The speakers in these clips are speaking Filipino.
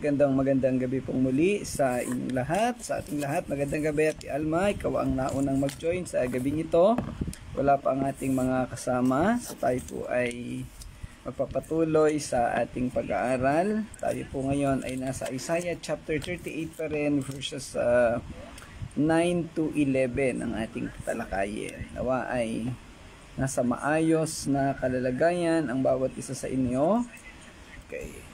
Magandang gabi pong muli sa inyong lahat, sa ating lahat. Magandang gabi, Ate Alma. Ikaw ang naunang mag-join sa gabing ito. Wala pa ang ating mga kasama. So tayo po ay magpapatuloy sa ating pag-aaral. Tayo po ngayon ay nasa Isaiah chapter 38 pa rin, verses 9 to 11 ang ating talakayin. Nawa ay nasa maayos na kalalagayan ang bawat isa sa inyo. Okay.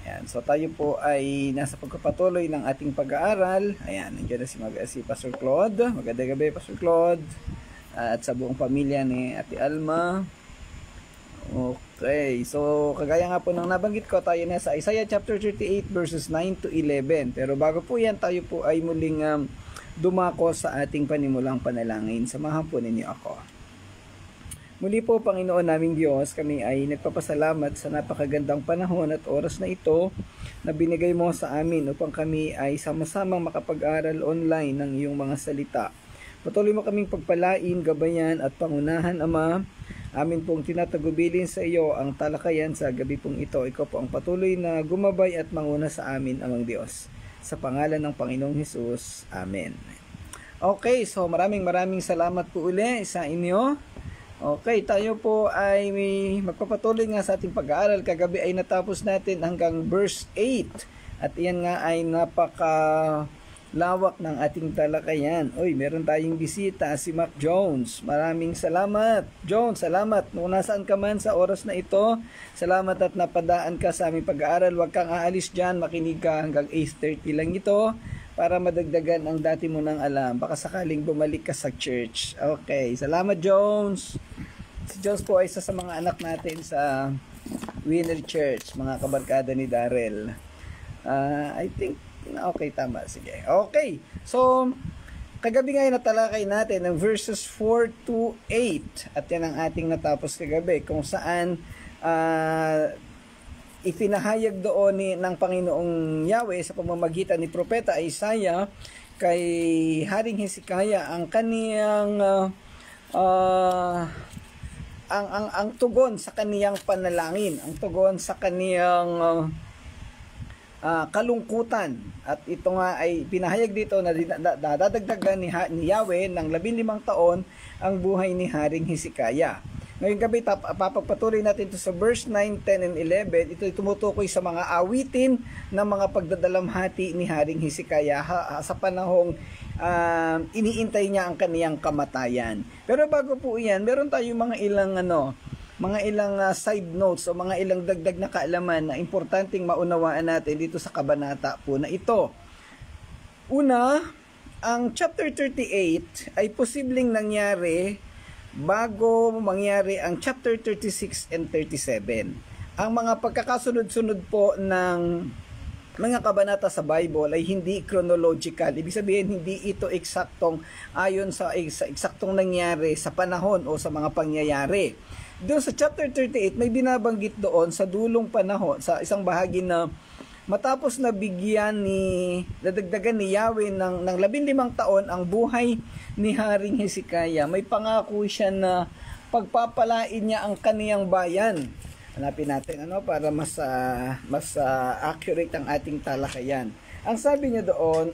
Ayan, so tayo po ay nasa pagpapatuloy ng ating pag-aaral. Ayan, nandiyan na si Pastor Claude. Magandang gabi, Pastor Claude. At sa buong pamilya ni Ate Alma. Okay, so kagaya nga po ng nabanggit ko, tayo na sa Isaiah chapter 38 verses 9 to 11. Pero bago po yan, tayo po ay muling dumako sa ating panimulang panalangin. Samahan po ninyo ako. Muli po, Panginoon naming Diyos, kami ay nagpapasalamat sa napakagandang panahon at oras na ito na binigay mo sa amin upang kami ay sama-samang makapag-aral online ng iyong mga salita. Patuloy mo kaming pagpalain, gabayan at pangunahan, Ama. Amin pong tinatagubilin sa iyo ang talakayan sa gabi pong ito. Ikaw po ang patuloy na gumabay at manguna sa amin, Amang Diyos. Sa pangalan ng Panginoong Hesus. Amen. Okay, so maraming salamat po uli sa inyo. Okay, tayo po ay magpapatuloy nga sa ating pag-aaral. Kagabi ay natapos natin hanggang verse 8. At iyan nga ay napakalawak ng ating talakayan. Uy, meron tayong bisita, si Mac Jones. Maraming salamat. Jones, salamat. Kung nasaan ka man sa oras na ito, salamat at napadaan ka sa aming pag-aaral. Huwag kang aalis dyan, makinig ka hanggang 8:30 lang ito para madagdagan ang dati mo nang alam. Baka sakaling bumalik ka sa church. Okay, salamat Jones. Si Jones po ay isa sa mga anak natin sa Winner Church, mga kabarkada ni Darrell. I think, okay, tama. Sige. Okay, so, kagabi ngayon natalakay natin ang verses 4 to 8. At yan ang ating natapos kagabi, kung saan ipinahayag doon ng Panginoong Yahweh sa pamamagitan ni Propeta Isaiah kay Haring Hezekiah ang kaniyang ang tugon sa kaniyang panalangin, ang tugon sa kaniyang kalungkutan. At ito nga ay pinahayag dito na dadagdagan ni Yahweh ng 15 taon ang buhay ni Haring Hezekiah. Ngayong gabi, papagpatuloy natin ito sa verse 9, 10, and 11. Ito ay tumutukoy sa mga awitin ng mga pagdadalamhati ni Haring Hezekiah sa panahong iniintay niya ang kaniyang kamatayan. Pero bago po iyan, meron tayong mga ilang side notes o mga ilang dagdag na kaalaman na importanteng maunawaan natin dito sa kabanata po na ito. Una, ang chapter 38 ay posibleng nangyari bago mangyari ang chapter 36 and 37. Ang mga pagkakasunod-sunod po ng mga kabanata sa Bible ay hindi chronological. Ibig sabihin, hindi ito eksaktong ayon sa eksaktong nangyari sa panahon o sa mga pangyayari. Doon sa chapter 38, may binabanggit doon sa dulong panahon, sa isang bahagi na matapos na nadagdagan ni Yahweh ng 15 taon ang buhay ni Haring Hezekiah, may pangako siya na pagpapalain niya ang kaniyang bayan. Hanapin natin para mas accurate ang ating talakayan. Ang sabi niya doon,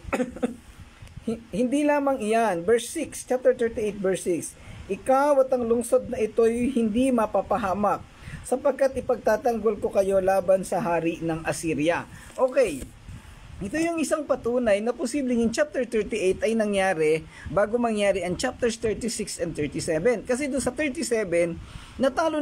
hindi lamang iyan, verse 6, chapter 38 verse 6, ikaw at ang lungsod na ito'y hindi mapapahamak, sapagkat ipagtatanggol ko kayo laban sa hari ng Assyria. Okay, ito yung isang patunay na posibleng yung chapter 38 ay nangyari bago mangyari ang chapters 36 and 37. Kasi doon sa 37, natalo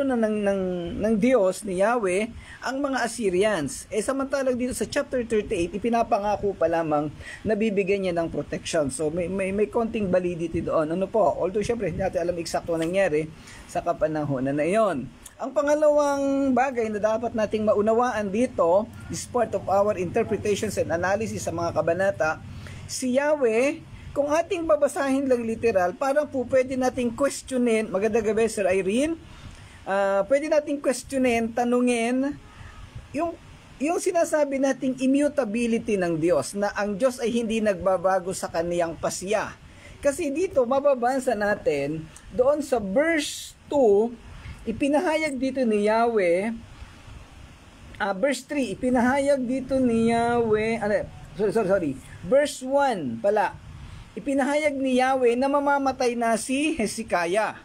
na ng Diyos ni Yahweh ang mga Assyrians. Samantalang dito sa chapter 38, ipinapangako pa lamang na bibigyan niya ng protection. So may konting validity doon. Although syempre hindi natin alam eksakto nangyari sa kapanahonan na iyon. Ang pangalawang bagay na dapat nating maunawaan dito is part of our interpretations and analysis sa mga kabanata. Si Yahweh, kung ating babasahin lang literal, parang po pwede nating questionin, magandang gabi Sir Irene, pwede nating questionin, tanungin, yung sinasabi nating immutability ng Diyos, na ang Diyos ay hindi nagbabago sa kaniyang pasya. Kasi dito, mababasa natin, doon sa verse 2, ipinahayag dito ni Yahweh verse 3, ipinahayag dito ni Yahweh, sorry. Verse 1 pala, ipinahayag ni Yahweh na mamamatay na si Hezekiah.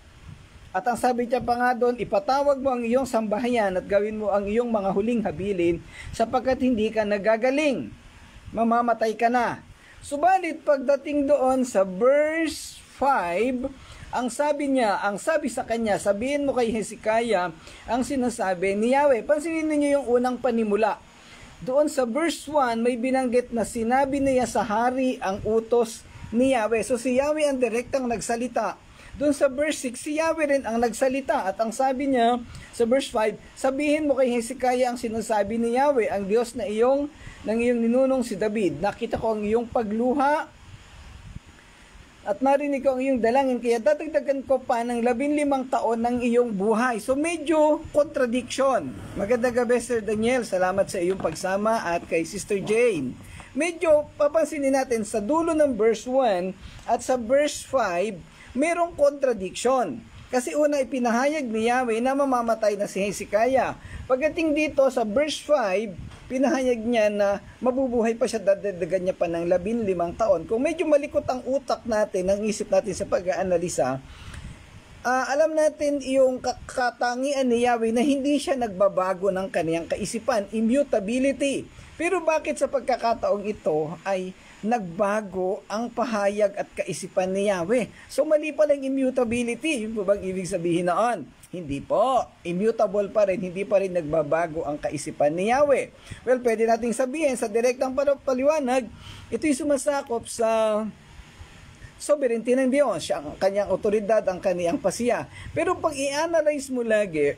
At ang sabi niya pa nga doon, ipatawag mo ang iyong sambahayan at gawin mo ang iyong mga huling habilin sapagkat hindi ka nagagaling. Mamamatay ka na. Subalit pagdating doon sa verse 5, ang sabi sa kanya, sabihin mo kay Hezekiah ang sinasabi ni Yahweh. Pansinin niyo yung unang panimula. Doon sa verse 1, may binanggit na sinabi niya sa hari ang utos ni Yahweh. So si Yahweh ang direktang nagsalita. Doon sa verse 6, si Yahweh rin ang nagsalita. At ang sabi niya sa verse 5, sabihin mo kay Hezekiah ang sinasabi ni Yahweh, ang Diyos ng iyong ninunong si David. Nakita ko ang iyong pagluha at marinig ko ang iyong dalangin, kaya dadagdagan ko pa ng 15 taon ng iyong buhay. So medyo contradiction. Magandang gabi, Sir Daniel. Salamat sa iyong pagsama at kay Sister Jane. Medyo papansinin natin sa dulo ng verse 1 at sa verse 5, merong contradiction. Kasi una ipinahayag ni Yahweh na mamamatay na si Hezekiah. Pagdating dito sa verse 5, pinahayag niya na mabubuhay pa siya, dadagdagan niya pa ng 15 taon. Kung medyo malikot ang utak natin, ang isip natin sa pag-aanalisa, alam natin yung katangian ni Yahweh na hindi siya nagbabago ng kaniyang kaisipan, immutability. Pero bakit sa pagkakataong ito ay nagbago ang pahayag at kaisipan ni Yahweh? So mali pa lang immutability. Yun po bang ibig sabihin noon? Hindi po. Immutable pa rin. Hindi pa rin nagbabago ang kaisipan ni Yahweh. Well, pwede nating sabihin sa direktang paliwanag, ito'y sumasakop sa sovereignty ng Diyos, ang kanyang otoridad, ang kanyang pasiya. Pero pag i-analyze mo lagi,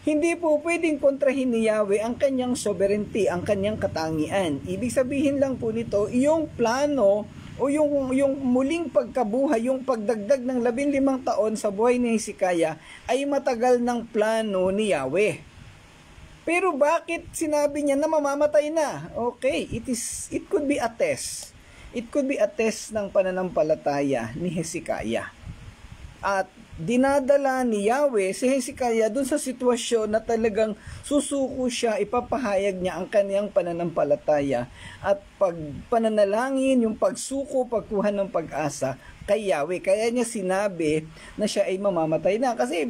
hindi po pwedeng kontrahin ni Yahweh ang kanyang sovereignty, ang kanyang katangian. Ibig sabihin lang po nito, yung plano o yung muling pagkabuhay, yung pagdagdag ng 15 taon sa buhay ni Hezekiah ay matagal ng plano ni Yahweh. Pero bakit sinabi niya na mamamatay na? Okay, it could be a test. It could be a test ng pananampalataya ni Hezekiah. At dinadala ni Yahweh si Hezekiah dun sa sitwasyon na talagang susuko siya, ipapahayag niya ang kaniyang pananampalataya at pananalangin, yung pagsuko, pagkuha ng pag-asa kay Yahweh. Kaya niya sinabi na siya ay mamamatay na. Kasi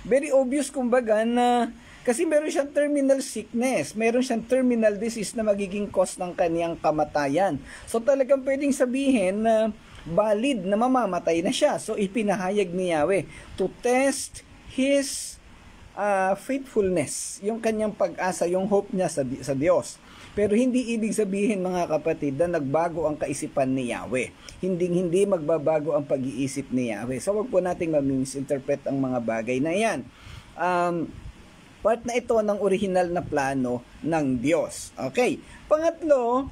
very obvious kumbaga na kasi meron siyang terminal sickness, meron siyang terminal disease na magiging cause ng kaniyang kamatayan. So talagang pwedeng sabihin na valid na mamamatay na siya. So ipinahayag ni Yahweh to test his faithfulness, yung kanyang pag-asa, yung hope niya sa Diyos. Pero hindi ibig sabihin, mga kapatid, na nagbago ang kaisipan ni Yahweh. Hindi magbabago ang pag-iisip ni Yahweh. So wag po nating ma-misinterpret ang mga bagay na yan. Part na ito ng original na plano ng Diyos. Okay. Pangatlo,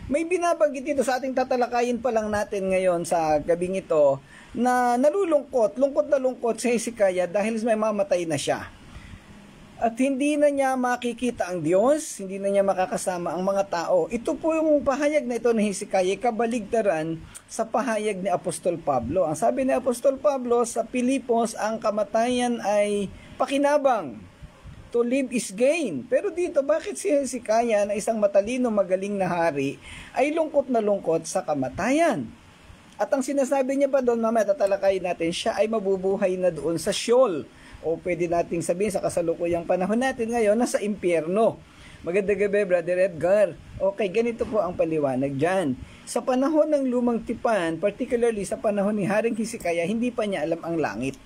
may binabanggit dito sa ating tatalakayin pa lang natin ngayon sa gabing ito na lungkot na lungkot si Hezekiah dahil may mamatay na siya. At hindi na niya makikita ang Diyos, hindi na niya makakasama ang mga tao. Ito po yung pahayag na ito ni Hezekiah, kabaligtaran sa pahayag ni Apostol Pablo. Ang sabi ni Apostol Pablo sa Pilipos, ang kamatayan ay pakinabang. To live is gain. Pero dito, bakit si Hezekiah na isang matalino, magaling na hari ay lungkot na lungkot sa kamatayan? At ang sinasabi niya pa doon, mamaya tatalakayin natin, siya ay mabubuhay na doon sa Sheol. O pwede nating sabihin sa kasalukuyang panahon natin ngayon, nasa impyerno. Magandang gabi, Brother Edgar. Okay, ganito po ang paliwanag dyan. Sa panahon ng lumang tipan, particularly sa panahon ni Haring Hezekiah, hindi pa niya alam ang langit.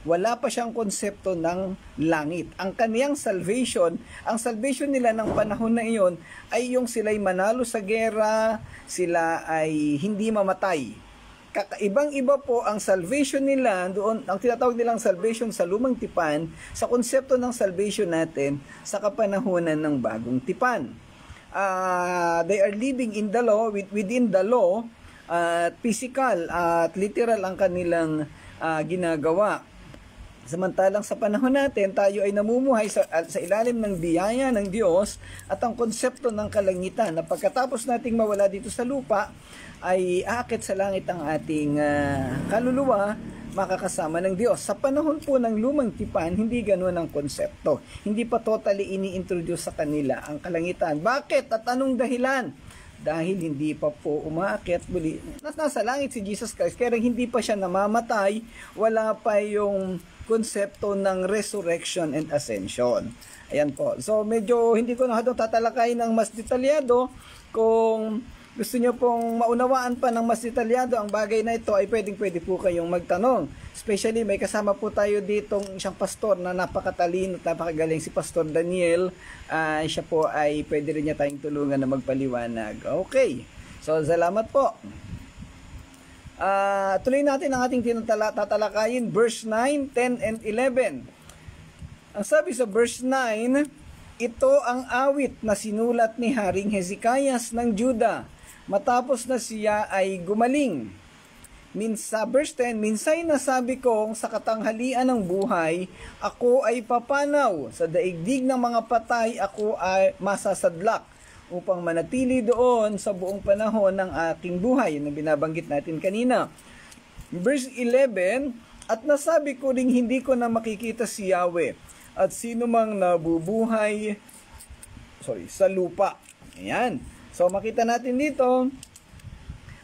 Wala pa siyang konsepto ng langit. Ang kaniyang salvation, ang salvation nila ng panahon na iyon ay yung sila'y manalo sa gera, sila ay hindi mamatay. Kakaibang-iba po ang salvation nila doon, ang tinatawag nilang salvation sa lumang tipan, sa konsepto ng salvation natin sa kapanahunan ng bagong tipan. They are living in the law, within the law, physical at literal ang kanilang ginagawa. Samantalang sa panahon natin, tayo ay namumuhay sa ilalim ng biyaya ng Diyos at ang konsepto ng kalangitan na pagkatapos nating mawala dito sa lupa, ay aakit sa langit ang ating kaluluwa makakasama ng Diyos. Sa panahon po ng lumang tipan, hindi ganoon ang konsepto. Hindi pa totally ini-introduce sa kanila ang kalangitan. Bakit at anong dahilan? Dahil hindi pa po umaakyat muli. Nasa langit si Jesus Christ, kaya hindi pa siya namamatay, wala pa yung konsepto ng resurrection and ascension. Ayan po. So medyo hindi ko na tatalakayin ng mas detalyado. Kung gusto nyo pong maunawaan pa ng mas detalyado ang bagay na ito, ay pwede po kayong magtanong. Especially may kasama po tayo ditong isang pastor na napakatalino at napakagaling, si Pastor Daniel. Siya po ay pwede rin niya tayong tulungan na magpaliwanag. Okay. So salamat po. Tuloy natin ang ating tatalakayin, verse 9, 10, and 11. Ang sabi sa verse 9, ito ang awit na sinulat ni Haring Hezekias ng Juda matapos na siya ay gumaling. Sa verse 10, minsay nasabi kong sa katanghalian ng buhay, ako ay papanaw. Sa daigdig ng mga patay, ako ay masasadlak upang manatili doon sa buong panahon ng aking buhay. Yun ang binabanggit natin kanina. Verse 11, at nasabi ko ring hindi ko na makikita si Yahweh at sino mang nabubuhay sa lupa. Ayan. So makita natin dito,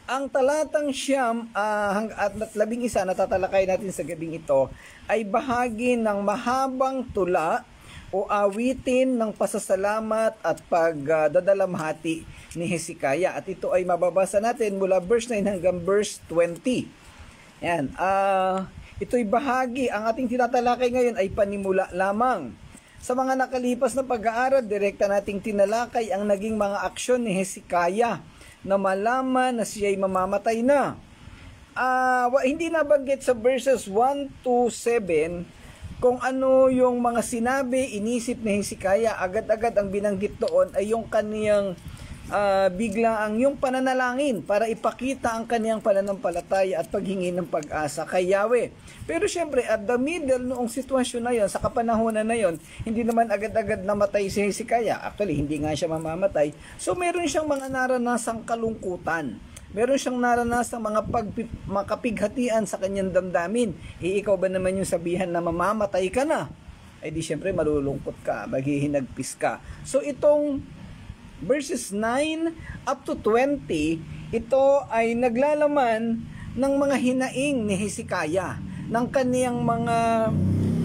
ang talatang siyam at 11 na tatalakay natin sa gabing ito ay bahagi ng mahabang tula o awitin ng pasasalamat at pagdadalamhati ni Hezekiah. At ito ay mababasa natin mula verse 9 hanggang verse 20. Yan. Ito'y bahagi, ang ating tinatalakay ngayon ay panimula lamang. Sa mga nakalipas na pag-aaral, direkta nating tinalakay ang naging mga aksyon ni Hezekiah na malaman na siya'y mamamatay na. Hindi nabanggit sa verses 1 to 7 kung ano yung mga sinabi, inisip ni Hezekiah. Agad-agad ang binanggit doon ay yung kaniyang biglaang yung pananalangin para ipakita ang kaniyang pananampalataya at paghingi ng pag-asa kay Yahweh. Pero syempre, at the middle noong sitwasyon na yon, sa kapanahonan na yon, hindi naman agad-agad namatay si Hezekiah. Actually, hindi nga siya mamamatay. So meron siyang mga naranasang kalungkutan. Meron siyang naranasang mga makapighatian sa kanyang damdamin. Ikaw ba naman yung sabihan na mamamatay ka na? Ay di syempre malulungkot ka, maghihinagpis ka. So itong verses 9 up to 20, ito ay naglalaman ng mga hinaing ni Hezekiah, ng kaniyang mga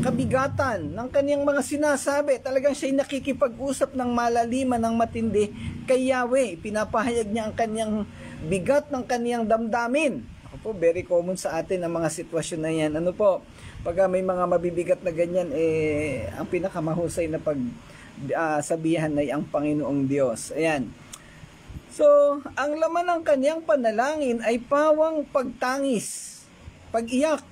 kabigatan, ng kaniyang mga sinasabi. Talagang siya'y nakikipag-usap ng malaliman, ng matindi kay Yahweh. Pinapahayag niya ang kaniyang bigat ng kaniyang damdamin. Ako po, very common sa atin ang mga sitwasyon na yan. Ano po, pag may mga mabibigat na ganyan, ang pinakamahusay na sabihan ay ang Panginoong Diyos. Ayan. So, ang laman ng kaniyang panalangin ay pawang pagtangis, pag-iyak,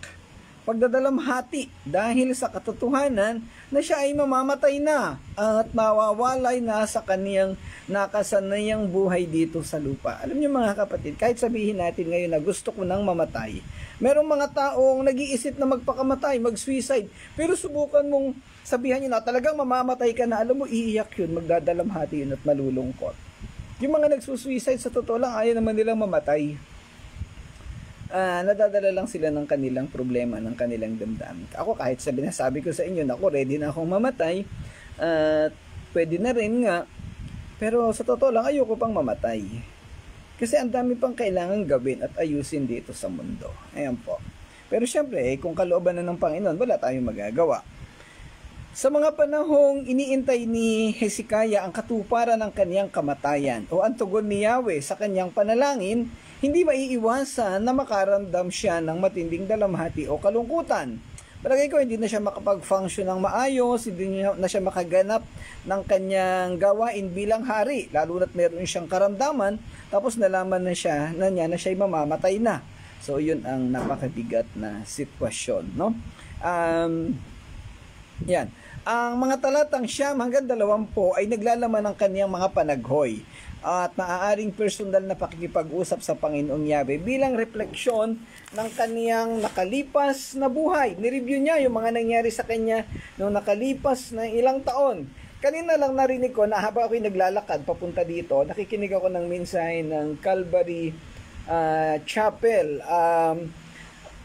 pagdadalamhati dahil sa katotohanan na siya ay mamamatay na at mawawalay na sa kaniyang nakasanayang buhay dito sa lupa. Alam niyo mga kapatid, kahit sabihin natin ngayon na gusto ko nang mamatay, merong mga taong nag-iisip na magpakamatay, mag-suicide, pero subukan mong sabihan niyo na talagang mamamatay ka na, alam mo, iiyak yun, magdadalamhati yun at malulungkot. Yung mga nagsusuicide, sa totoo lang, ayaw naman nilang mamatay. Nadadala lang sila ng kanilang problema, ng kanilang damdamin. Ako kahit sabi ko sa inyo, ako ready na akong mamatay, pwede na rin nga, pero sa totoo lang, ayoko pang mamatay. Kasi ang dami pang kailangan gawin at ayusin dito sa mundo. Ayan po. Pero syempre, kung kalooban na ng Panginoon, wala tayong magagawa. Sa mga panahong iniintay ni Hezekiah ang katuparan ng kaniyang kamatayan o ang tugon ni Yahweh sa kaniyang panalangin, hindi maiiwasan na makaramdam siya ng matinding dalamhati o kalungkutan. Palagay ko hindi na siya makapag-function ng maayos, hindi na siya makaganap ng kanyang gawain bilang hari, lalo na't meron siyang karamdaman, tapos nalaman na niya na siya'y mamamatay na. So yun ang napakabigat na sitwasyon, no? Yan. Ang mga talatang 9 hanggang 20 ay naglalaman ng kaniyang mga panaghoy at maaaring personal na pakikipag-usap sa Panginoong Yahweh bilang refleksyon ng kaniyang nakalipas na buhay. Nireview niya yung mga nangyari sa kanya noong nakalipas na ilang taon. Kanina lang narinig ko na habang ako'y naglalakad papunta dito, nakikinig ako ng mensahe ng Calvary Chapel.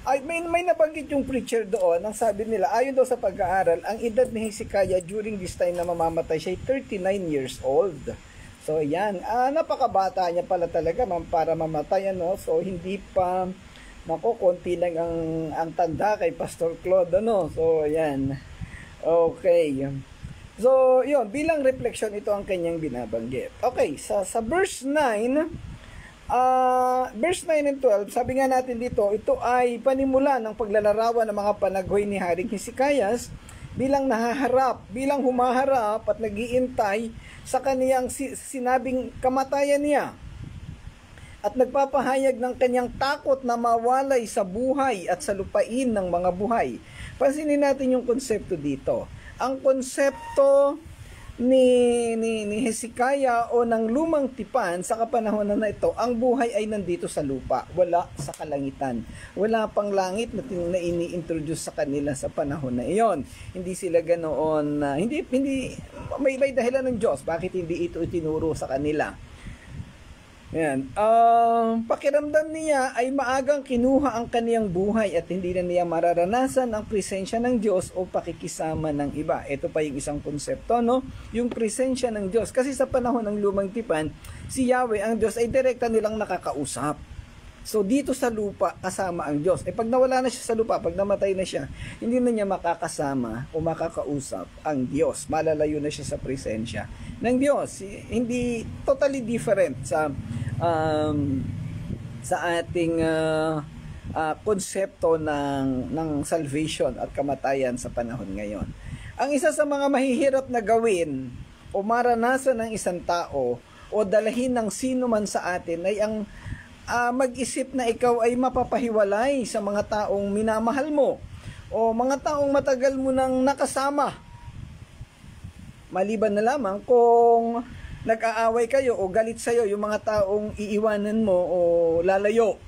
Ay, may nabanggit yung preacher doon, ang sabi nila, ayon daw sa pag-aaral, ang edad ni Hezekiah during this time na mamamatay siya ay 39 years old. So yan, napakabata niya pala talaga para mamatay, ano? So hindi pa, nako, konti lang ang tanda kay Pastor Claude, ano? So yan, okay. So yun, bilang reflection ito ang kanyang binabanggit. Okay, sa verse 9, verse 9 and 12, sabi nga natin dito, ito ay panimula ng paglalarawan ng mga panaghoy ni Haring Hezekiah bilang bilang humaharap at nag-iintay sa kaniyang sinabing kamatayan niya at nagpapahayag ng kanyang takot na mawalay sa buhay at sa lupain ng mga buhay. Pansinin natin yung konsepto dito. Ang konsepto ni Hezekiah o ng lumang tipan sa kapanahonan na ito, ang buhay ay nandito sa lupa, wala sa kalangitan. Wala pang langit na ini-introduce sa kanila sa panahon na iyon. Hindi sila ganoon, hindi may dahilan ng Diyos bakit hindi ito itinuro sa kanila. Yan. Pakiramdam niya ay maagang kinuha ang kaniyang buhay at hindi na niya mararanasan ang presensya ng Diyos o pakikisama ng iba. Ito pa yung isang konsepto, no? Yung presensya ng Diyos. Kasi sa panahon ng lumang tipan, si Yahweh, ang Diyos, ay direkta nilang nakakausap. So dito sa lupa, kasama ang Diyos. Pag nawala na siya sa lupa, pag namatay na siya, hindi na niya makakasama o makakausap ang Diyos. Malalayo na siya sa presensya ng Diyos. Hindi totally different sa ating konsepto ng salvation at kamatayan sa panahon ngayon. Ang isa sa mga mahihirap na gawin o maranasan ng isang tao o dalahin ng sino man sa atin ay ang mag-isip na ikaw ay mapapahiwalay sa mga taong minamahal mo o mga taong matagal mo nang nakasama. Maliban na lamang kung nag-aaway kayo o galit sa'yo yung mga taong iiwanan mo o lalayo.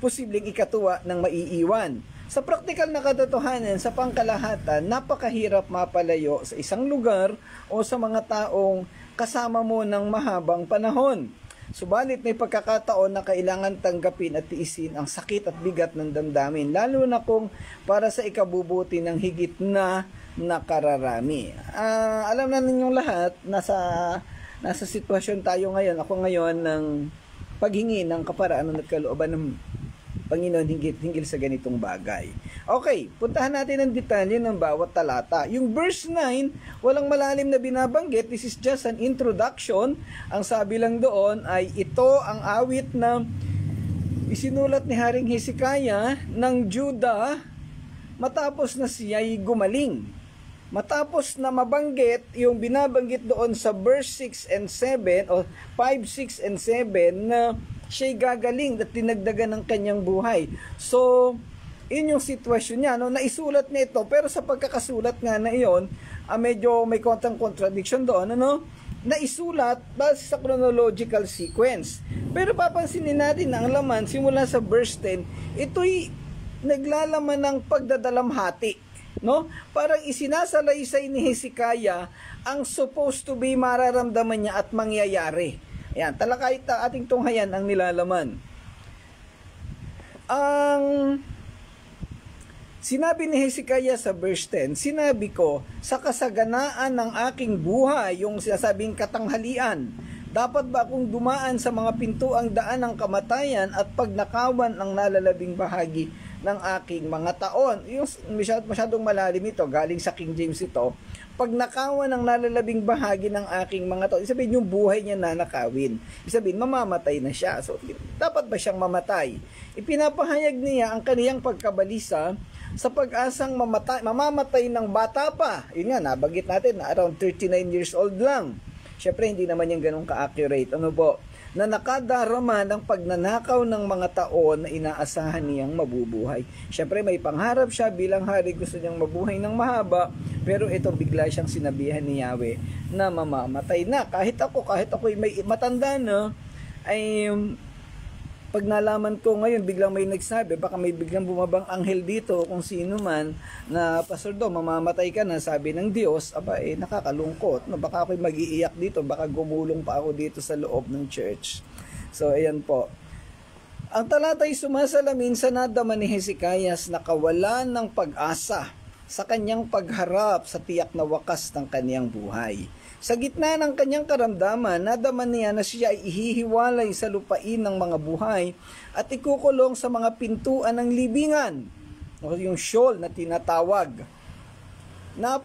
Posibleng ikatuwa ng maiiwan. Sa praktikal na katotohanan, sa pangkalahatan, napakahirap mapalayo sa isang lugar o sa mga taong kasama mo ng mahabang panahon. Subalit may pagkakataon na kailangan tanggapin at tiisin ang sakit at bigat ng damdamin, lalo na kung para sa ikabubuti ng higit na nakararami. Alam na ninyong lahat, nasa sitwasyon tayo ngayon, ako ngayon, ng paghingi ng kaparaanan at kalooban ng Panginoon hinggil sa ganitong bagay. Okay, puntahan natin ang detalye ng bawat talata. Yung verse 9, walang malalim na binabanggit. This is just an introduction. Ang sabi lang doon ay ito ang awit na isinulat ni Haring Hezekiah ng Juda matapos na siya'y gumaling. Matapos na mabanggit yung binabanggit doon sa verse 6 and 7 o 5, 6 and 7 na siya'y gagaling at tinagdagan ng kanyang buhay. So, yun yung sitwasyon niya. No? Naisulat niya ito, pero sa pagkakasulat nga na iyon, medyo may kontang contradiction doon. Ano? Naisulat base sa chronological sequence. Pero papansinin natin na ang laman, simula sa verse 10, ito'y naglalaman ng pagdadalamhati. No? Parang isinasalaysay ni Hezekiah ang supposed to be mararamdaman niya at mangyayari. Ayan, talakay ating tunghayan ang nilalaman. Ang sinabi ni Hezekiah sa verse 10, sinabi ko, sa kasaganaan ng aking buhay, yung sinasabing katanghalian, dapat ba akong dumaan sa mga pintuang daan ng kamatayan at pagnakawan ang nalalabing bahagi ng aking mga taon? Yung masyadong malalim ito, galing sa King James ito. Pagnakawan ang nalalabing bahagi ng aking mga taon, isabihin yung buhay niya nanakawin. Isabihin, mamamatay na siya. So, dapat ba siyang mamatay? Ipinapahayag niya ang kaniyang pagkabalisa sa pag-asang mamamatay ng bata pa. Yun nga, nabanggit natin na around 39 years old lang. Siyempre, hindi naman yung ganun ka-accurate. Ano po? Na nakadarama ng pagnanakaw ng mga taon na inaasahan niyang mabubuhay. Siyempre, may pangarap siya bilang hari, gusto niyang mabuhay ng mahaba, pero ito bigla siyang sinabihan ni Yahweh na mamamatay na. Kahit ako'y may matanda na, ay pag nalaman ko ngayon, biglang may nagsabi, baka may biglang bumabang anghel dito, kung sino man, na Pastor Do, mamamatay ka na, sabi ng Diyos, nakakalungkot. No, baka ako'y mag-iiyak dito, baka gumulong pa ako dito sa loob ng church. So, ayan po. Ang talata ay sumasalamin sa nadama ni Hezekias na kawalan ng pag-asa sa kanyang pagharap sa tiyak na wakas ng kanyang buhay. Sa gitna ng kanyang karamdaman, nadama niya na siya ay ihihiwalay sa lupain ng mga buhay at ikukulong sa mga pintuan ng libingan, o yung Sheol na tinatawag.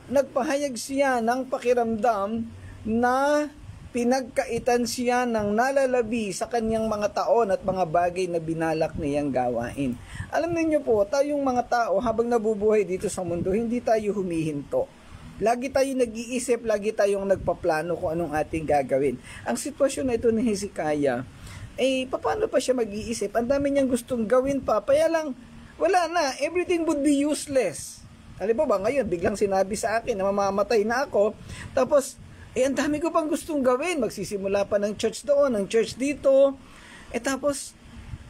Nagpahayag siya ng pakiramdam na pinagkaitan siya ng nalalabi sa kanyang mga taon at mga bagay na binalak niyang gawain. Alam niyo po, tayong mga tao habang nabubuhay dito sa mundo, hindi tayo humihinto. Lagi tayong nag-iisip, lagi tayong nagpaplano kung anong ating gagawin. Ang sitwasyon na ito ni Hezekiah, paano pa siya mag-iisip? Ang dami niyang gustong gawin pa, kaya lang, wala na, everything would be useless. Alam ba ngayon, biglang sinabi sa akin na mamamatay na ako, tapos, ang dami ko pang gustong gawin. Magsisimula pa ng church doon, ng church dito. Tapos,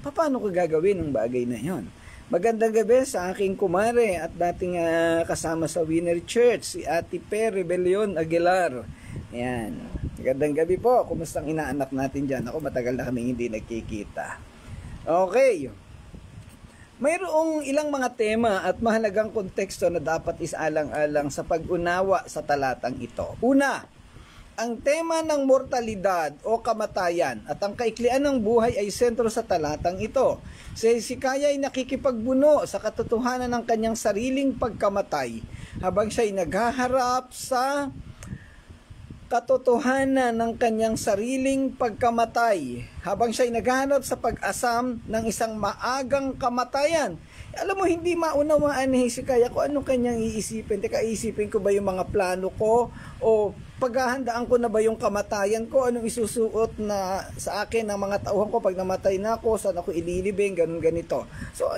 paano ko gagawin ang bagay na yon? Magandang gabi sa aking kumare at dating kasama sa Winner Church, si Ate Pe Rebellion Aguilar. Ayan. Magandang gabi po. Kumusta ang inaanak natin dyan? Ako, matagal na kami hindi nagkikita. Okay. Mayroong ilang mga tema at mahalagang konteksto na dapat isaalang-alang sa pag-unawa sa talatang ito. Una, ang tema ng mortalidad o kamatayan at ang kaiklian ng buhay ay sentro sa talatang ito. Si Hezekiah ay nakikipagbuno sa katotohanan ng kanyang sariling pagkamatay habang siya ay naghaharap sa katotohanan ng kanyang sariling pagkamatay, habang siya ay naghahanap sa pag-asam ng isang maagang kamatayan. Alam mo, hindi maunawaan ni Hezekiah kung anong kanyang iisipin. Teka, iisipin ko ba yung mga plano ko? O paghahandaan ko na ba yung kamatayan ko? Anong isusuot na sa akin ng mga tauhan ko pag namatay na ako? Saan ako ililibing? Ganun ganito. So,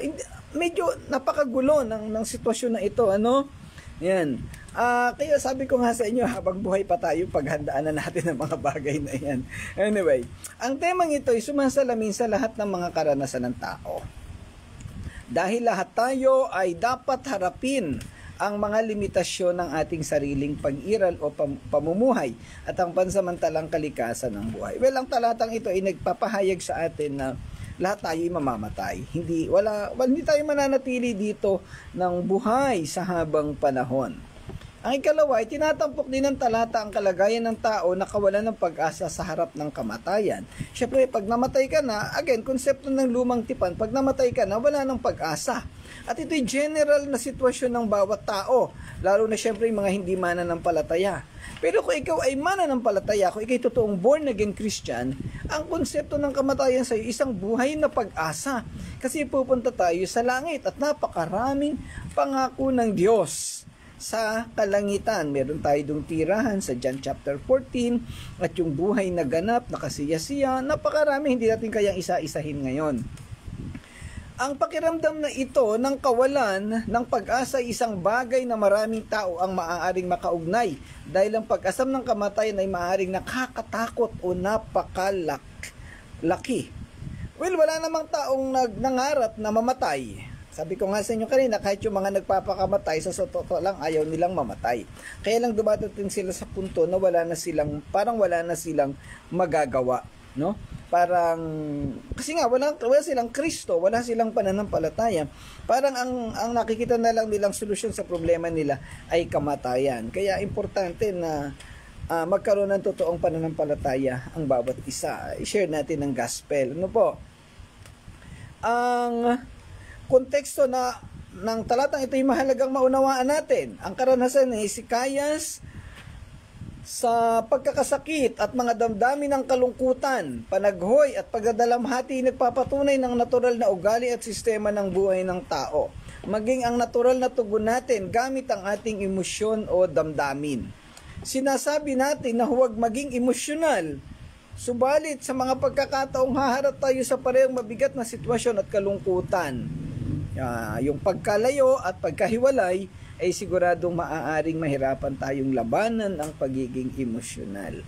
medyo napakagulo ng sitwasyon na ito. Ano? Yan. Kaya sabi ko nga sa inyo, habang buhay pa tayo, paghandaan na natin ang mga bagay na yan. Anyway, ang temang ito ay sumasalamin sa lahat ng mga karanasan ng tao. Dahil lahat tayo ay dapat harapin ang mga limitasyon ng ating sariling pag-iral o pamumuhay at ang pansamantalang kalikasan ng buhay. Well, ang talatang ito ay nagpapahayag sa atin na lahat tayo ay mamamatay. Hindi tayo mananatili dito ng buhay sa habang panahon. Ang ikalawa ay tinatampok din ng talata ang kalagayan ng tao na kawalan ng pag-asa sa harap ng kamatayan. Siyempre, pag namatay ka na, again, konsepto ng lumang tipan, pag namatay ka na, wala ng pag-asa. At ito'y general na sitwasyon ng bawat tao, lalo na siyempre yung mga hindi mananampalataya. Pero kung ikaw ay mananampalataya, kung ikaw ay totoong born again Christian, ang konsepto ng kamatayan sa iyo, isang buhay na pag-asa. Kasi pupunta tayo sa langit at napakaraming pangako ng Diyos sa kalangitan. Meron tayo dong tirahan sa John chapter 14 at yung buhay na ganap, nakasiyasiya, napakarami, hindi natin kayang isa-isahin ngayon. Ang pakiramdam na ito ng kawalan ng pag-asa ay isang bagay na maraming tao ang maaaring makaugnay dahil ang pag-asam ng kamatayan ay maaaring nakakatakot o napakalaki. Well, wala namang taong nangarap na mamatay. Sabi ko nga sa inyo kanina, kahit yung mga nagpapakamatay, sa totoo lang ayaw nilang mamatay. Kaya lang dumadating sila sa punto na wala na silang magagawa, no? Parang, kasi nga wala silang Kristo, wala silang pananampalataya. Parang ang nakikita na lang nilang solusyon sa problema nila ay kamatayan. Kaya importante na magkaroon ng totoong pananampalataya ang bawat isa. I-share natin ang gospel. Ano po? Ang konteksto ng talatang ito ay mahalagang maunawaan natin. Ang karanasan ni Hezekiah sa pagkakasakit at mga damdamin ng kalungkutan, panaghoy at pagdadalamhati nagpapatunay ng natural na ugali at sistema ng buhay ng tao. Maging ang natural na tugon natin gamit ang ating emosyon o damdamin. Sinasabi natin na huwag maging emosyonal. Subalit sa mga pagkakataong haharap tayo sa parehong mabigat na sitwasyon at kalungkutan. Yung pagkalayo at pagkahiwalay ay siguradong maaaring mahirapan tayong labanan ang pagiging emosyonal.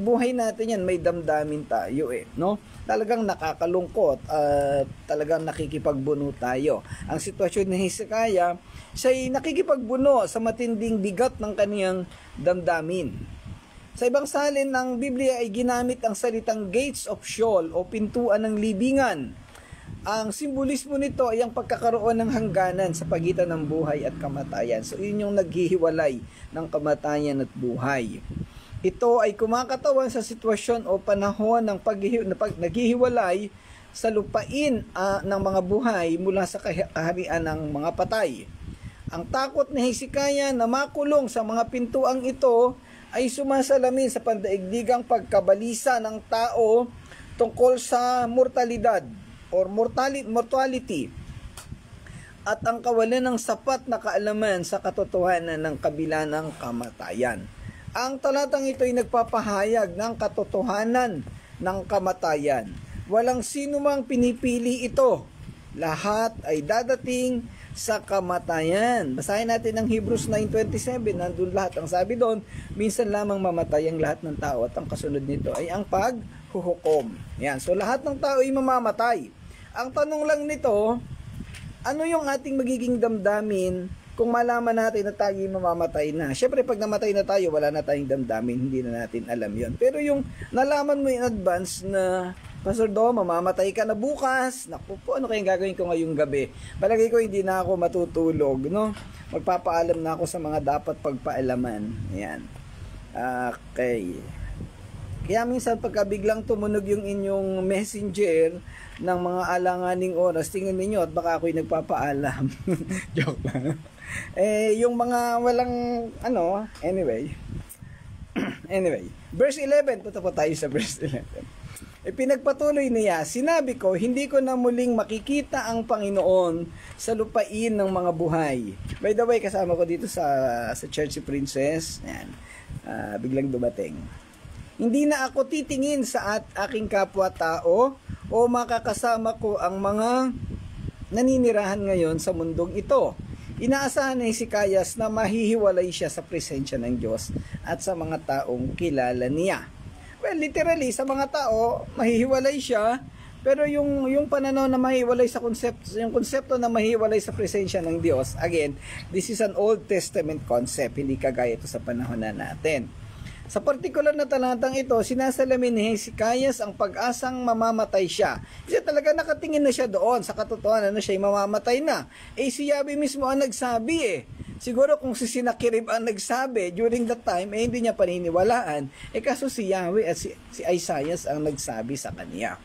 Buhay natin yan, may damdamin tayo no? Talagang nakakalungkot at talagang nakikipagbuno tayo. Ang sitwasyon ni Hezekiah, siya'y nakikipagbuno sa matinding bigat ng kaniyang damdamin. Sa ibang salin ng Biblia ay ginamit ang salitang gates of Sheol o pintuan ng libingan. Ang simbolismo nito ay ang pagkakaroon ng hangganan sa pagitan ng buhay at kamatayan. So, yun yung naghihiwalay ng kamatayan at buhay. Ito ay kumakatawan sa sitwasyon o panahon ng naghihiwalay sa lupain ng mga buhay mula sa kaharian ng mga patay. Ang takot ni Hezekiah na makulong sa mga pintuang ito ay sumasalamin sa pandaigdigang pagkabalisa ng tao tungkol sa mortalidad or mortality at ang kawalan ng sapat na kaalaman sa katotohanan ng kabila ng kamatayan. Ang talatang ito ay nagpapahayag ng katotohanan ng kamatayan. Walang sino mang pinipili ito. Lahat ay dadating sa kamatayan. Basahin natin ang Hebrews 9:27. Nandun lahat. Ang sabi doon, minsan lamang mamatay ang lahat ng tao at ang kasunod nito ay ang paghuhukom. Yan. So lahat ng tao ay mamamatay. Ang tanong lang nito, ano yung ating magiging damdamin kung malaman natin na tayo mamamatay na? Siyempre, pag namatay na tayo, wala na tayong damdamin, hindi na natin alam yon. Pero yung nalaman mo in advance na, Pastor Do, mamamatay ka na bukas, naku po, ano kayang gagawin ko ngayong gabi? Palagay ko hindi na ako matutulog, no? Magpapaalam na ako sa mga dapat pagpaalaman. Ayan. Okay. Kaya minsan pagka biglang tumunog yung inyong messenger ng mga alanganing oras, tingnan niyo at baka ako'y nagpapaalam. Joke lang. Yung mga walang anyway. Anyway, verse 11, punta po tayo sa verse 11. Pinagpatuloy niya, sinabi ko, hindi ko na muling makikita ang Panginoon sa lupain ng mga buhay. By the way, kasama ko dito sa Church Princess. Ayan. Biglang dumating. Hindi na ako titingin sa aking kapwa-tao o makakasama ko ang mga naninirahan ngayon sa mundong ito. Inaasahan ni Hezekiah na mahihiwalay siya sa presensya ng Diyos at sa mga taong kilala niya. Well, literally, sa mga tao, mahihiwalay siya, pero yung pananaw na mahihiwalay sa yung konsepto na mahihiwalay sa presensya ng Diyos, again, this is an Old Testament concept, hindi kagaya ito sa panahon na natin. Sa partikular na talatang ito, sinasalamin ni Hezekiah ang pag-asang mamamatay siya. Kasi talaga nakatingin na siya doon sa katotohanan na siya'y mamamatay na. Si Yahweh mismo ang nagsabi Siguro kung si Sennacherib ang nagsabi during that time, hindi niya paniniwalaan. Kaso si Yahweh at si Isaiah ang nagsabi sa kanya.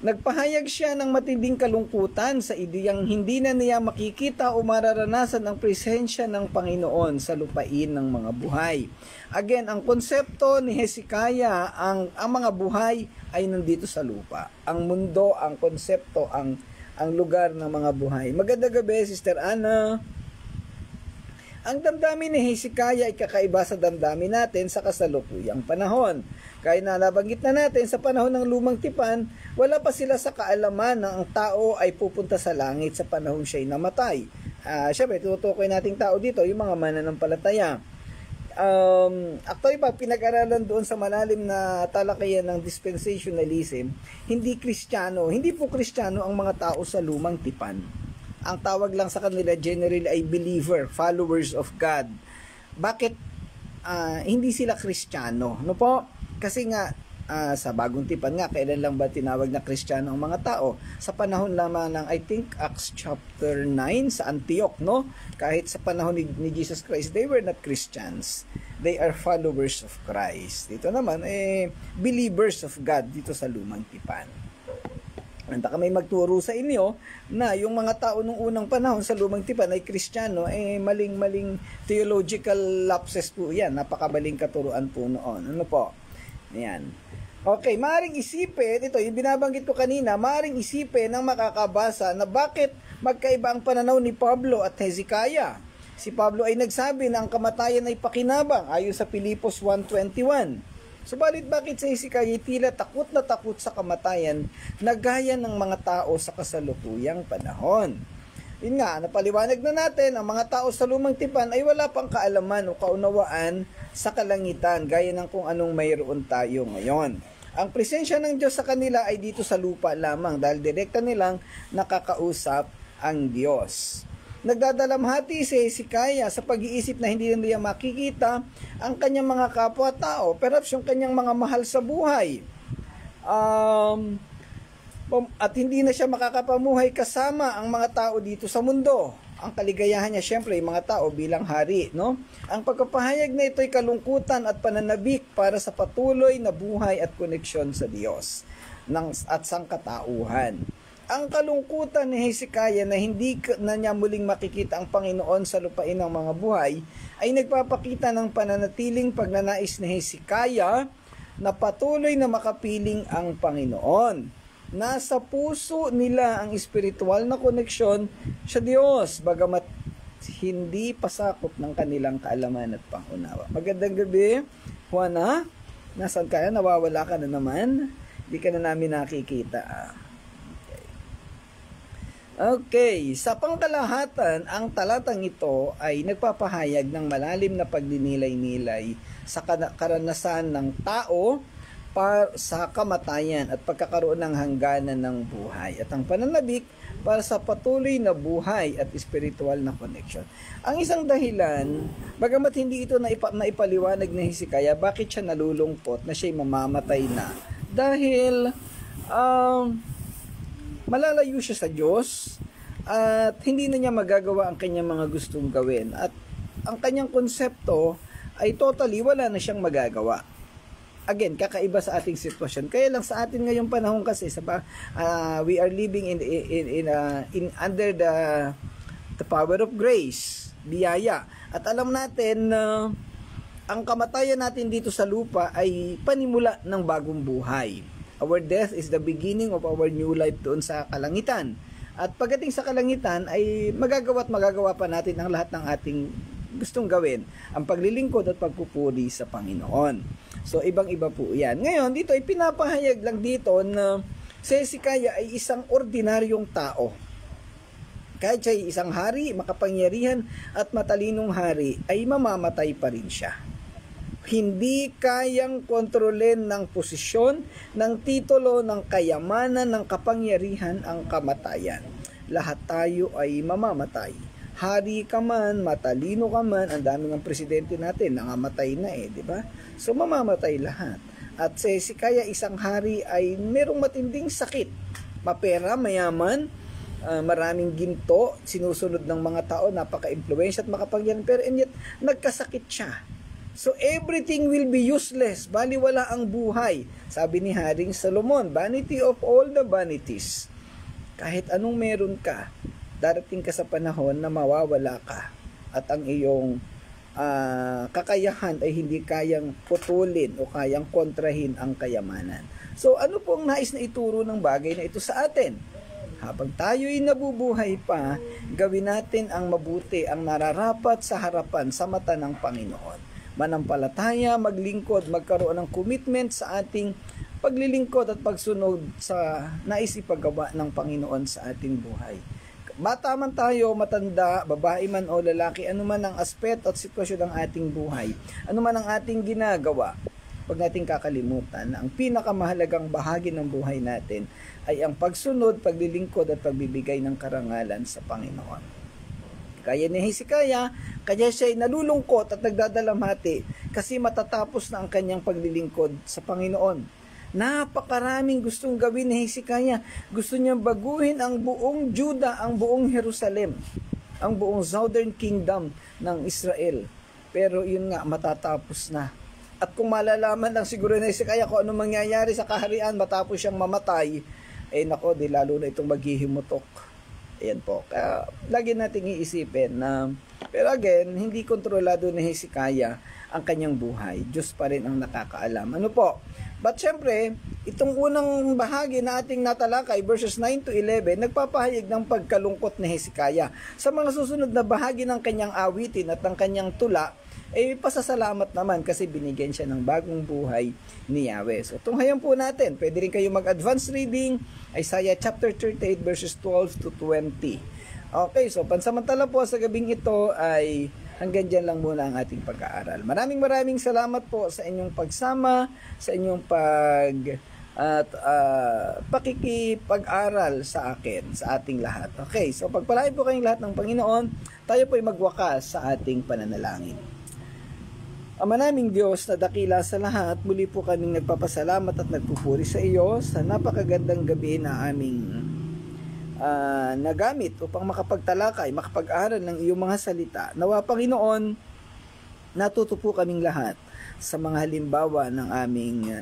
Nagpahayag siya ng matinding kalungkutan sa ideyang hindi na niya makikita o mararanasan ang presensya ng Panginoon sa lupain ng mga buhay. Again, ang konsepto ni Hezekiah, ang mga buhay ay nandito sa lupa. Ang mundo, ang konsepto, ang lugar ng mga buhay. Magandang gabi, Sister Anna. Ang damdamin ni Hezekiah ay kakaiba sa damdamin natin sa kasalukuyang panahon. Kaya nabanggit na natin sa panahon ng lumang tipan, wala pa sila sa kaalaman na ang tao ay pupunta sa langit sa panahon siya'y namatay. Siyempre, tutukoy nating tao dito, yung mga mananampalataya. Actually pa, pinag-aralan doon sa malalim na talakayan ng dispensationalism, hindi po Kristiyano ang mga tao sa lumang tipan. Ang tawag lang sa kanila generally ay believer, followers of God. Bakit hindi sila Kristiyano? No po? Kasi nga sa bagong tipan nga, kailan lang ba tinawag na Kristiyano ang mga tao? Sa panahon lamang ng, I think, Acts chapter 9 sa Antioch, no? Kahit sa panahon ni Jesus Christ, they were not Christians. They are followers of Christ. Dito naman, believers of God dito sa lumang tipan. Baka may magturo sa inyo na yung mga tao nung unang panahon sa lumang tipan ay Kristiyano, maling-maling theological lapses po yan. Napakabaling katuruan po noon. Ano po? Ayan. Okay, maaaring isipin, ito yung binabanggit ko kanina, maaaring isipin ng makakabasa na bakit magkaiba ang pananaw ni Pablo at Hezekiah. Si Pablo ay nagsabi na ang kamatayan ay pakinabang ayon sa Filipos 1:21. Subalit bakit si Hezekiah tila takot na takot sa kamatayan na gaya ng mga tao sa kasalukuyang panahon? Yun nga, napaliwanag na natin, ang mga tao sa lumang tipan ay wala pang kaalaman o kaunawaan sa kalangitan gaya ng kung anong mayroon tayo ngayon. Ang presensya ng Diyos sa kanila ay dito sa lupa lamang dahil direkta nilang nakakausap ang Diyos. Nagdadalamhati si Hezekiah sa pag-iisip na hindi niya makikita ang kanyang mga kapwa-tao, perhaps yung kanyang mga mahal sa buhay. At hindi na siya makakapamuhay kasama ang mga tao dito sa mundo. Ang kaligayahan niya syempre yung mga tao bilang hari, no? Ang pagpapahayag na ito ay kalungkutan at pananabik para sa patuloy na buhay at koneksyon sa Diyos at sangkatauhan. Ang kalungkutan ni Hezekiah na hindi na niya muling makikita ang Panginoon sa lupain ng mga buhay ay nagpapakita ng pananatiling pagnanais ni Hezekiah na patuloy na makapiling ang Panginoon. Nasa puso nila ang espiritual na koneksyon sa Diyos, bagamat hindi pasakop ng kanilang kaalaman at pangunawa. Magandang gabi, Juana. Nasaan ka? Nawawala ka na naman. Hindi ka na namin nakikita. Okay, sa pangkalahatan, ang talatang ito ay nagpapahayag ng malalim na pagdinilay-nilay sa karanasan ng tao para sa kamatayan at pagkakaroon ng hangganan ng buhay at ang pananabik para sa patuloy na buhay at espiritual na connection. Ang isang dahilan, bagamat hindi ito naipaliwanag ni Hezekiah, bakit siya nalulungkot na siya'y mamamatay na? Dahil malalayo siya sa Diyos at hindi na niya magagawa ang kanyang mga gustong gawin at ang kanyang konsepto ay totally wala na siyang magagawa. Again, kakaiba sa ating sitwasyon. Kaya lang sa atin ngayong panahon kasi we are living in under the power of grace, biyaya. At alam natin na ang kamatayan natin dito sa lupa ay panimula ng bagong buhay. Our death is the beginning of our new life doon sa kalangitan. At pagdating sa kalangitan ay magagawa pa natin ang lahat ng ating gustong gawin, ang paglilingkod at pagpupuri sa Panginoon. So ibang-iba po yan. Ngayon dito ay pinapahayag lang dito na si Hezekiah ay isang ordinaryong tao. Kahit siya ay isang hari, makapangyarihan at matalinong hari, ay mamamatay pa rin siya. Hindi kayang kontrolin ng posisyon, ng titulo, ng kayamanan, ng kapangyarihan ang kamatayan. Lahat tayo ay mamamatay. Hari ka man, matalino ka man, ang dami ng presidente natin, nangamatay na di ba? So mamamatay lahat. At si Hezekiah, isang hari ay merong matinding sakit. Mapera, mayaman, maraming ginto, sinusunod ng mga tao, napaka-influensya at makapangyarihan, pero and yet, nagkasakit siya. So everything will be useless, baliwala ang buhay. Sabi ni Haring Solomon, vanity of all the vanities. Kahit anong meron ka, darating ka sa panahon na mawawala ka at ang iyong kakayahan ay hindi kayang putulin o kayang kontrahin ang kayamanan. So ano pong nais na ituro ng bagay na ito sa atin? Habang tayo'y nabubuhay pa, gawin natin ang mabuti, ang nararapat sa harapan sa mata ng Panginoon. Manampalataya, maglingkod, magkaroon ng commitment sa ating paglilingkod at pagsunod sa nais ipagawa ng Panginoon sa ating buhay. Bata man tayo, matanda, babae man o lalaki, anuman ang aspeto at sitwasyon ng ating buhay, anuman ang ating ginagawa, huwag nating kakalimutan na ang pinakamahalagang bahagi ng buhay natin ay ang pagsunod, paglilingkod at pagbibigay ng karangalan sa Panginoon. Kaya ni Hezekiah, kaya siya ay nalulungkot at nagdadalamhati kasi matatapos na ang kanyang paglilingkod sa Panginoon. Napakaraming gustong gawin ni Hezekiah. Gusto niyang baguhin ang buong Juda, ang buong Jerusalem, ang buong Southern Kingdom ng Israel. Pero yun nga, matatapos na. At kung malalaman lang siguro ni Hezekiah kung ano mangyayari sa kaharian matapos siyang mamatay, nako, di lalo na itong maghihimutok. Ayan po. Kaya lagi nating iisipin na, pero again, hindi kontrolado ni Hezekiah ang kanyang buhay. Diyos pa rin ang nakakaalam. Ano po? But syempre, itong unang bahagi na ating natalakay, verses 9 to 11, nagpapahayag ng pagkalungkot ni Hezekiah. Sa mga susunod na bahagi ng kanyang awitin at ng kanyang tula, pasasalamat naman kasi binigyan siya ng bagong buhay ni Yahweh. So, tunghayan po natin. Pwede rin kayo mag-advance reading, Isaiah chapter 38 verses 12 to 20. Okay, so pansamantala po sa gabing ito ay hanggang dyan lang muna ang ating pag-aaral. Maraming salamat po sa inyong pagsama, sa inyong pakikipag-aral sa akin, sa ating lahat. Okay, so pagpalain po kayong lahat ng Panginoon, tayo po ay magwakas sa ating pananalangin. Ama naming Diyos na dakila sa lahat, muli po kaming nagpapasalamat at nagpupuri sa iyo sa napakagandang gabi na aming nagamit upang makapagtalakay, makapag-aral ng iyong mga salita. Nawa Panginoon, natuto po kaming lahat sa mga halimbawa ng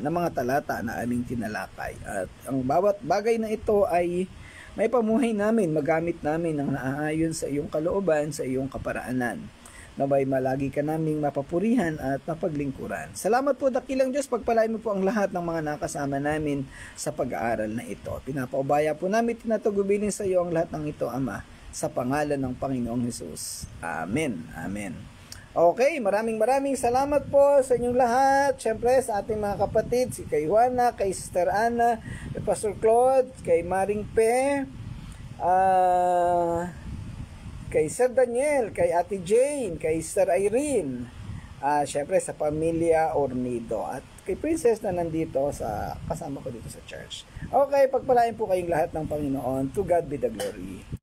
mga talata na aming tinalakay. At ang bawat bagay na ito ay may pamuhay namin, magamit namin ng naaayon sa iyong kalooban, sa iyong kaparaanan. Naway malagi ka naming mapapurihan at mapaglingkuran. Salamat po dakilang Diyos, pagpalain mo po ang lahat ng mga nakasama namin sa pag-aaral na ito. Pinapaubaya po namin, tinatagubilin sa iyo ang lahat ng ito, Ama, sa pangalan ng Panginoong Hesus. Amen. Amen. Okay, maraming salamat po sa inyong lahat. Siyempre sa ating mga kapatid, si kay Juana, kay Sister Ana, kay Pastor Claude, kay Maring Pe, kay Sir Daniel, kay Ate Jane, kay Sister Irene, syempre sa pamilya Ornido, at kay Princess na nandito kasama ko dito sa church. Okay, pagpalain po kayong lahat ng Panginoon. To God be the glory.